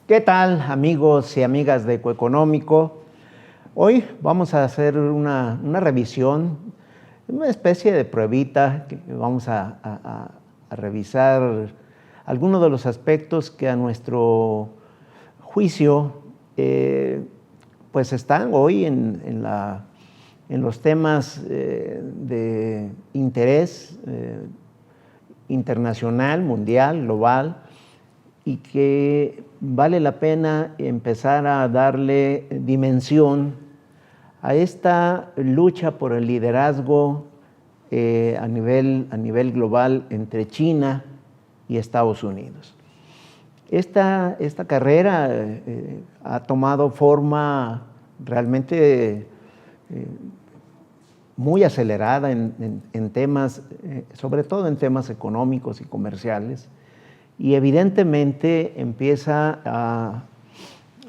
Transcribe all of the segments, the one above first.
¿Qué tal, amigos y amigas de Ecoeconómico? Hoy vamos a hacer una revisión, una especie de pruebita que vamos a revisar algunos de los aspectos que a nuestro juicio pues están hoy en los temas de interés internacional, mundial, global, y que vale la pena empezar a darle dimensión a esta lucha por el liderazgo a nivel global entre China y Estados Unidos. Esta carrera ha tomado forma realmente muy acelerada en temas, sobre todo en temas económicos y comerciales, y evidentemente empieza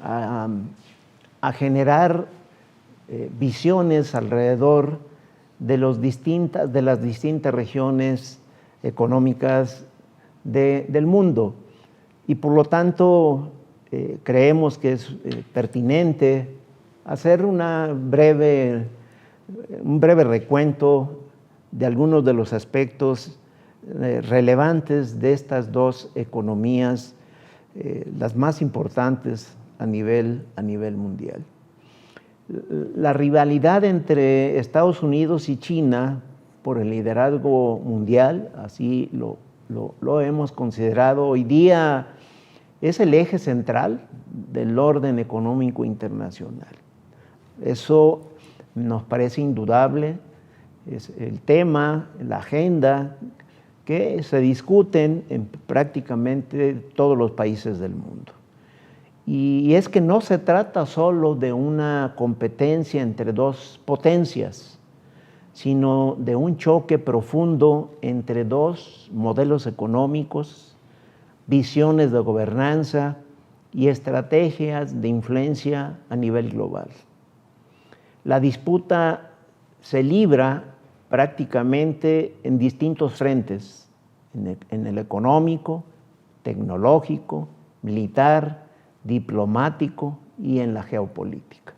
a generar visiones alrededor de las distintas regiones económicas del mundo. Y por lo tanto creemos que es pertinente hacer un breve recuento de algunos de los aspectos relevantes de estas dos economías, las más importantes a nivel mundial. La rivalidad entre Estados Unidos y China por el liderazgo mundial, así lo hemos considerado hoy día, es el eje central del orden económico internacional. Eso nos parece indudable, es el tema, la agenda que se discuten en prácticamente todos los países del mundo. Y es que no se trata solo de una competencia entre dos potencias, sino de un choque profundo entre dos modelos económicos, visiones de gobernanza y estrategias de influencia a nivel global. La disputa se libra prácticamente en distintos frentes, en el económico, tecnológico, militar, diplomático y en la geopolítica.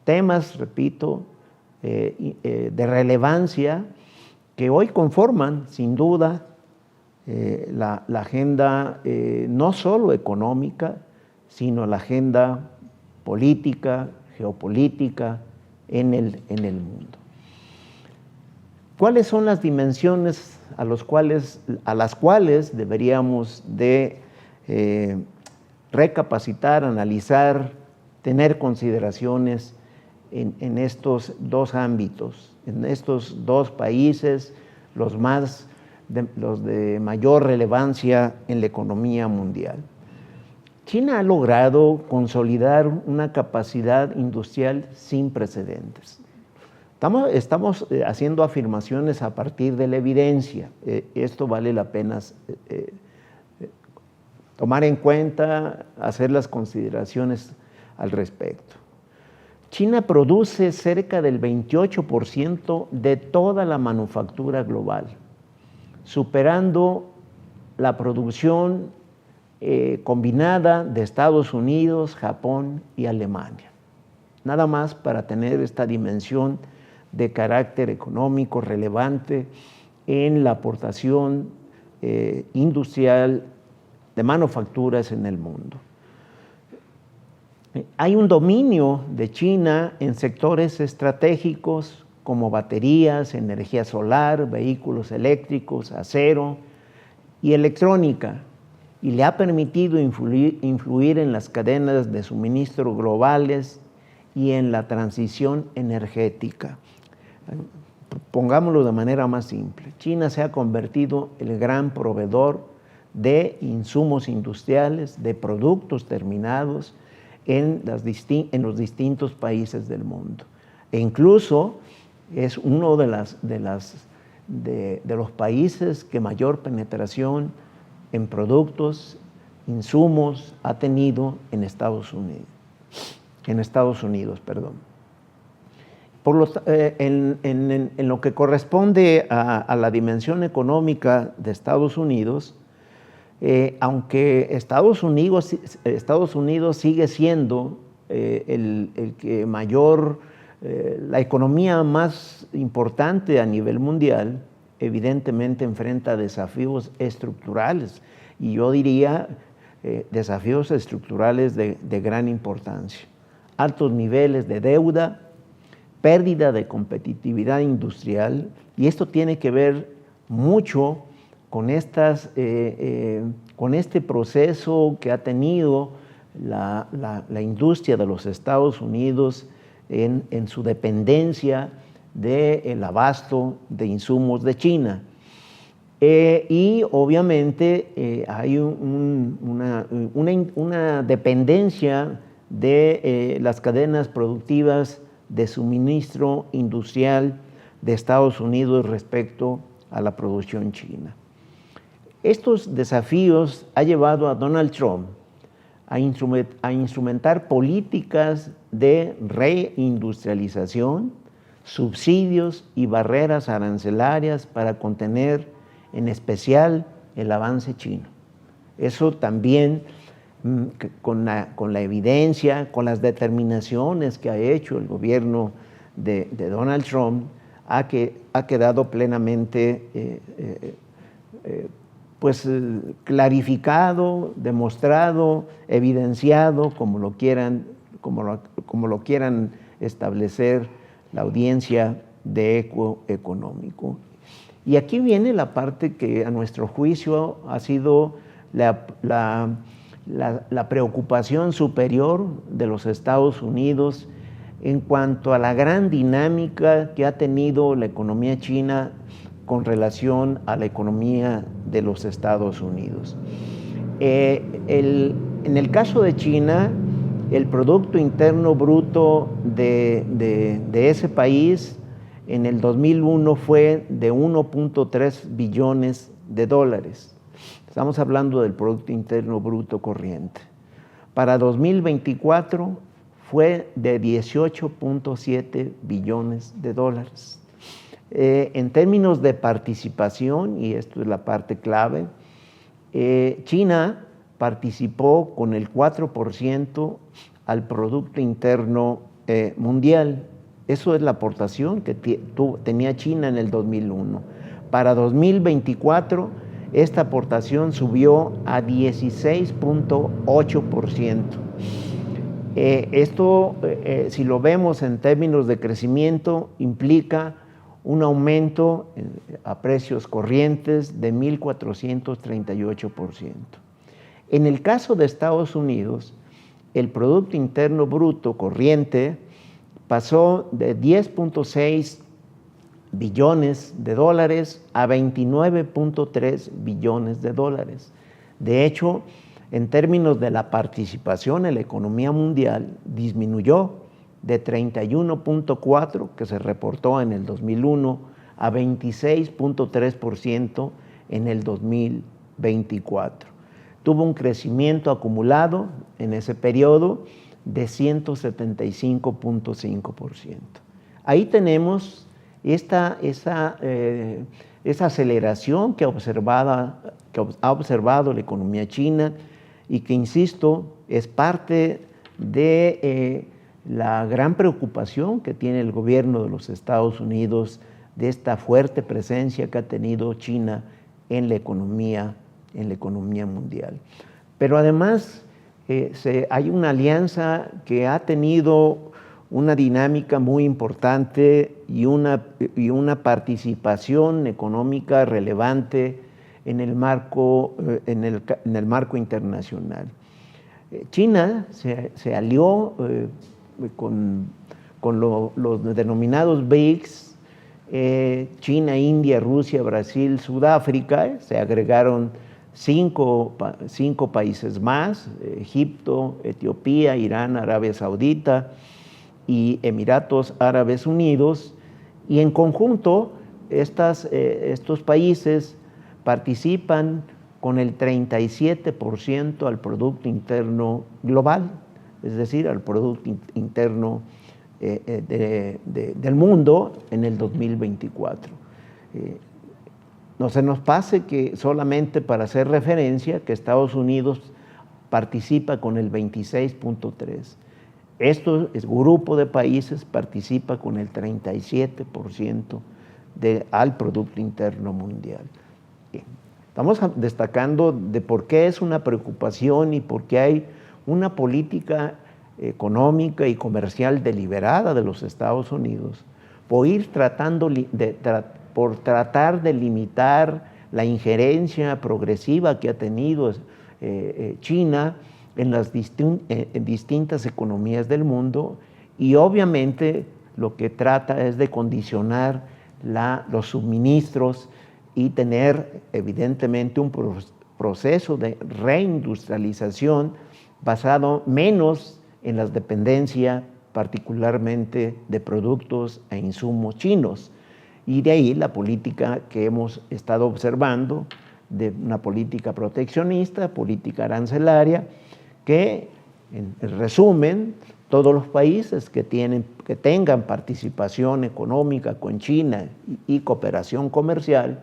Temas, repito, de relevancia que hoy conforman, sin duda, la agenda no solo económica, sino la agenda política, geopolítica en el mundo. ¿Cuáles son las dimensiones a las cuales deberíamos de recapacitar, analizar, tener consideraciones en estos dos ámbitos, en estos dos países, los de mayor relevancia en la economía mundial? China ha logrado consolidar una capacidad industrial sin precedentes. Estamos haciendo afirmaciones a partir de la evidencia. Esto vale la pena tomar en cuenta, hacer las consideraciones al respecto. China produce cerca del 28% de toda la manufactura global, superando la producción combinada de Estados Unidos, Japón y Alemania. Nada más para tener esta dimensión de carácter económico relevante en la aportación industrial de manufacturas en el mundo. Hay un dominio de China en sectores estratégicos como baterías, energía solar, vehículos eléctricos, acero y electrónica, y le ha permitido influir en las cadenas de suministro globales y en la transición energética. Pongámoslo de manera más simple. China se ha convertido en el gran proveedor de insumos industriales, de productos terminados en los distintos países del mundo. E incluso es uno de los países que mayor penetración en productos, insumos ha tenido en Estados Unidos. En lo que corresponde a la dimensión económica de Estados Unidos, Aunque Estados Unidos sigue siendo el que la economía más importante a nivel mundial, evidentemente enfrenta desafíos estructurales, y yo diría desafíos estructurales de gran importancia. Altos niveles de deuda, pérdida de competitividad industrial, y esto tiene que ver mucho con este proceso que ha tenido la industria de los Estados Unidos en su dependencia del abasto de insumos de China. Y obviamente hay una dependencia de las cadenas productivas de suministro industrial de Estados Unidos respecto a la producción china. Estos desafíos han llevado a Donald Trump a instrumentar políticas de reindustrialización, subsidios y barreras arancelarias para contener en especial el avance chino. Eso también, con la evidencia, con las determinaciones que ha hecho el gobierno de Donald Trump, ha quedado plenamente clarificado, demostrado, evidenciado, como lo quieran establecer la audiencia de Eco Económico. Y aquí viene la parte que a nuestro juicio ha sido la preocupación superior de los Estados Unidos en cuanto a la gran dinámica que ha tenido la economía china con relación a la economía de los Estados Unidos. En el caso de China, el Producto Interno Bruto de ese país en el 2001 fue de 1.3 billones de dólares. Estamos hablando del Producto Interno Bruto corriente. Para 2024 fue de 18.7 billones de dólares. En términos de participación, y esto es la parte clave, China participó con el 4% al Producto Interno Mundial. Eso es la aportación que tenía China en el 2001. Para 2024, esta aportación subió a 16.8%. Esto, si lo vemos en términos de crecimiento, implica un aumento a precios corrientes de 1.438%. En el caso de Estados Unidos, el Producto Interno Bruto corriente pasó de 10.6 billones de dólares a 29.3 billones de dólares. De hecho, en términos de la participación en la economía mundial, disminuyó de 31.4, que se reportó en el 2001, a 26.3% en el 2024. Tuvo un crecimiento acumulado en ese periodo de 175.5%. Ahí tenemos esa aceleración que ha observado la economía china y que, insisto, es parte de la gran preocupación que tiene el gobierno de los Estados Unidos de esta fuerte presencia que ha tenido China en la economía mundial. Pero además hay una alianza que ha tenido una dinámica muy importante y una participación económica relevante en el marco internacional. China se alió con los denominados BRICS, China, India, Rusia, Brasil, Sudáfrica. Se agregaron cinco países más: Egipto, Etiopía, Irán, Arabia Saudita y Emiratos Árabes Unidos, y en conjunto estos países participan con el 37% al Producto Interno Global, es decir, al Producto Interno del mundo en el 2024. no se nos pase que solamente para hacer referencia que Estados Unidos participa con el 26.3%. Este grupo de países participa con el 37% al Producto Interno Mundial. Estamos destacando de por qué es una preocupación y por qué hay una política económica y comercial deliberada de los Estados Unidos por por tratar de limitar la injerencia progresiva que ha tenido China en las distintas economías del mundo, y obviamente lo que trata es de condicionar los suministros y tener evidentemente un proceso de reindustrialización basado menos en la dependencia particularmente de productos e insumos chinos. Y de ahí la política que hemos estado observando, de una política proteccionista, política arancelaria, que en resumen, todos los países que tengan participación económica con China y cooperación comercial,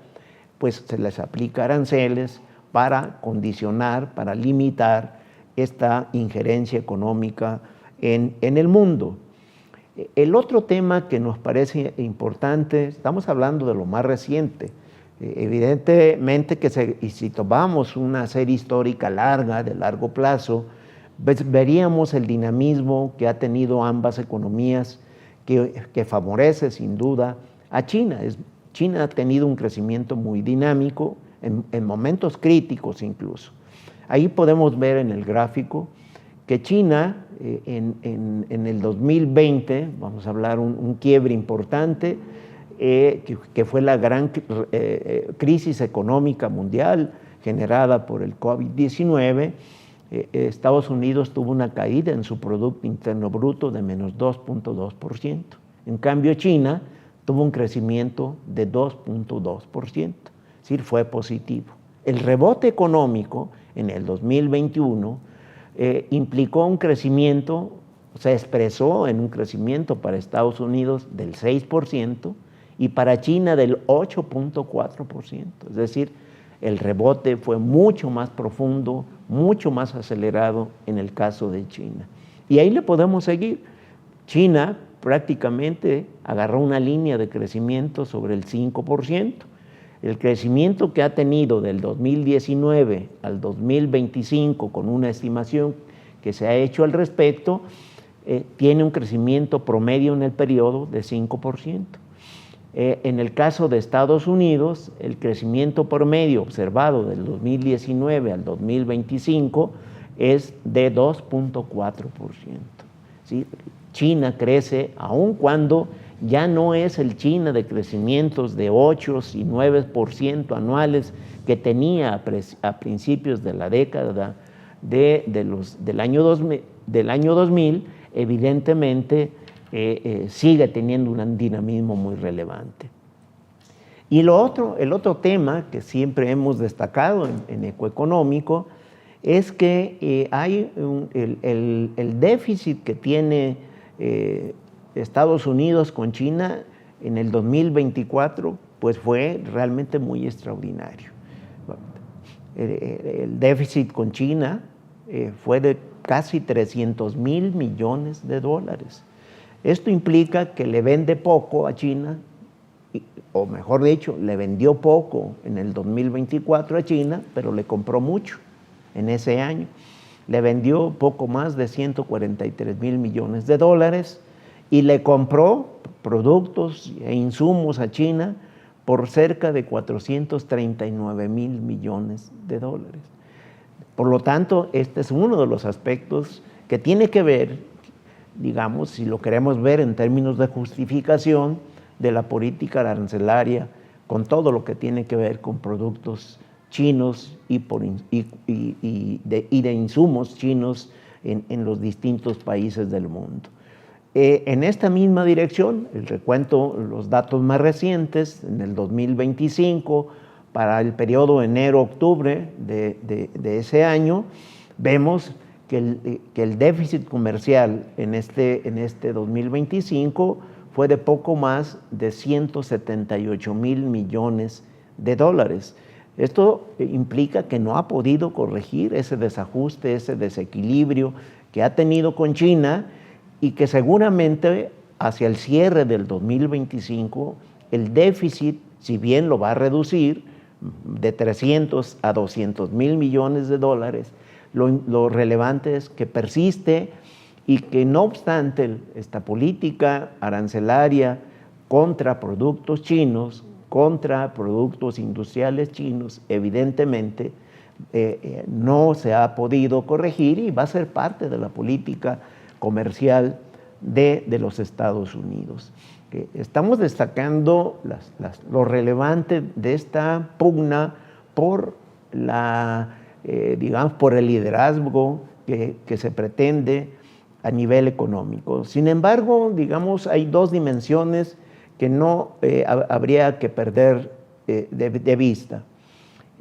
pues se les aplica aranceles para condicionar, para limitar esta injerencia económica en el mundo. El otro tema que nos parece importante, estamos hablando de lo más reciente, evidentemente que si tomamos una serie histórica larga, de largo plazo, veríamos el dinamismo que ha tenido ambas economías, que favorece sin duda a China. China ha tenido un crecimiento muy dinámico, en momentos críticos incluso. Ahí podemos ver en el gráfico que China en el 2020, vamos a hablar un quiebre importante, que fue la gran crisis económica mundial generada por el COVID-19, Estados Unidos tuvo una caída en su Producto Interno Bruto de menos 2.2%. En cambio, China tuvo un crecimiento de 2.2%, es decir, fue positivo. El rebote económico en el 2021 implicó un crecimiento, se expresó en un crecimiento para Estados Unidos del 6% y para China del 8.4%. Es decir, el rebote fue mucho más profundo, mucho más acelerado en el caso de China. Y ahí le podemos seguir. China prácticamente agarró una línea de crecimiento sobre el 5%. El crecimiento que ha tenido del 2019 al 2025, con una estimación que se ha hecho al respecto, tiene un crecimiento promedio en el periodo de 5%. En el caso de Estados Unidos, el crecimiento promedio observado del 2019 al 2025 es de 2.4%. ¿Sí? China crece aun cuando ya no es el China de crecimientos de 8 y 9% anuales que tenía a principios de la década del año 2000, evidentemente sigue teniendo un dinamismo muy relevante. Y el otro tema que siempre hemos destacado en ecoeconómico es que hay el déficit que tiene Estados Unidos con China en el 2024, pues fue realmente muy extraordinario. El déficit con China fue de casi 300,000 millones de dólares. Esto implica que le vende poco a China, o mejor dicho, le vendió poco en el 2024 a China, pero le compró mucho en ese año. Le vendió poco más de 143,000 millones de dólares y le compró productos e insumos a China por cerca de 439,000 millones de dólares. Por lo tanto, este es uno de los aspectos que tiene que ver, digamos, si lo queremos ver en términos de justificación de la política arancelaria, con todo lo que tiene que ver con productos chinos y de insumos chinos en los distintos países del mundo. En esta misma dirección, el recuento, los datos más recientes, en el 2025, para el periodo enero-octubre de ese año, vemos que el déficit comercial en este 2025 fue de poco más de 178,000 millones de dólares. Esto implica que no ha podido corregir ese desajuste, ese desequilibrio que ha tenido con China y que seguramente hacia el cierre del 2025 el déficit, si bien lo va a reducir de 300 a 200 mil millones de dólares, lo relevante es que persiste y que no obstante esta política arancelaria contra productos chinos, contra productos industriales chinos, evidentemente no se ha podido corregir y va a ser parte de la política comercial de los Estados Unidos. Estamos destacando lo relevante de esta pugna por digamos, por el liderazgo que se pretende a nivel económico. Sin embargo, digamos, hay dos dimensiones que no habría que perder de vista.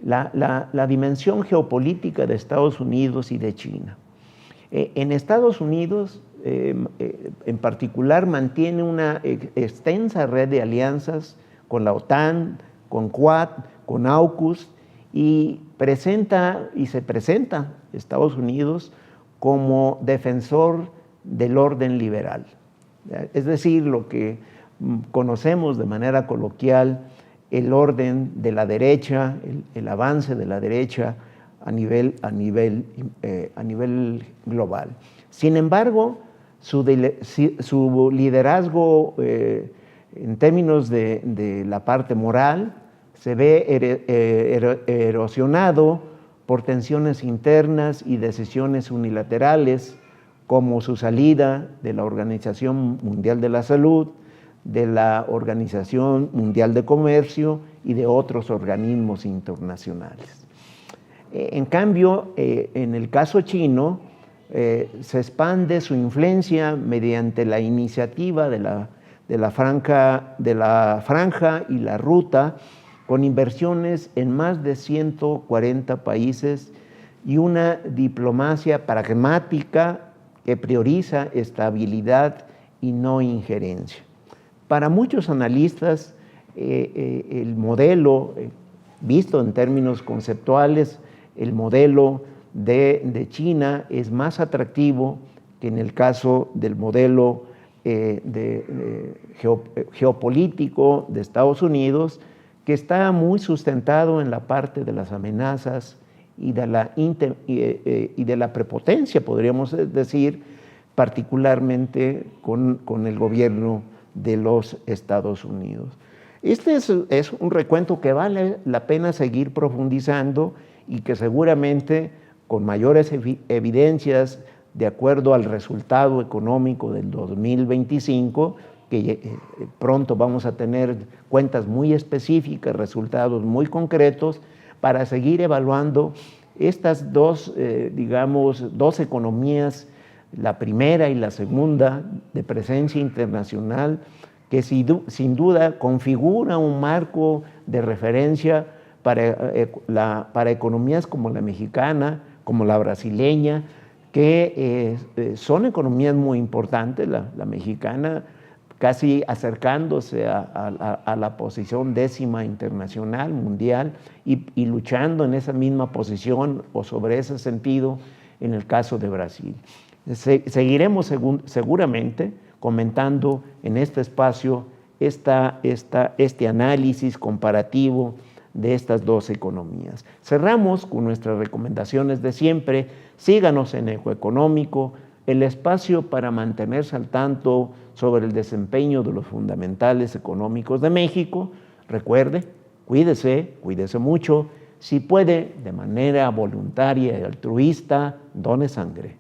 La dimensión geopolítica de Estados Unidos y de China. En Estados Unidos, en particular, mantiene una extensa red de alianzas con la OTAN, con Quad, con AUKUS, y se presenta Estados Unidos como defensor del orden liberal. Es decir, lo que conocemos de manera coloquial, el orden de la derecha, el avance de la derecha a nivel global. Sin embargo, su liderazgo en términos de la parte moral se ve erosionado por tensiones internas y decisiones unilaterales, como su salida de la Organización Mundial de la Salud, de la Organización Mundial de Comercio y de otros organismos internacionales. En cambio, en el caso chino, se expande su influencia mediante la iniciativa de la franja y la ruta, con inversiones en más de 140 países y una diplomacia pragmática que prioriza estabilidad y no injerencia. Para muchos analistas, el modelo, visto en términos conceptuales, el modelo de China es más atractivo que en el caso del modelo geopolítico de Estados Unidos, que está muy sustentado en la parte de las amenazas y de la prepotencia, podríamos decir, particularmente con el gobierno de los Estados Unidos. Este es un recuento que vale la pena seguir profundizando y que seguramente con mayores evidencias de acuerdo al resultado económico del 2025, que pronto vamos a tener cuentas muy específicas, resultados muy concretos, para seguir evaluando estas dos economías, la primera y la segunda de presencia internacional, que sin duda configura un marco de referencia para economías como la mexicana, como la brasileña, que son economías muy importantes, la mexicana casi acercándose a la posición 10ª internacional, mundial, y luchando en esa misma posición o sobre ese sentido en el caso de Brasil. Seguiremos seguramente comentando en este espacio este análisis comparativo de estas dos economías. Cerramos con nuestras recomendaciones de siempre. Síganos en Eco Económico, el espacio para mantenerse al tanto sobre el desempeño de los fundamentales económicos de México. Recuerde, cuídese mucho. Si puede, de manera voluntaria y altruista, done sangre.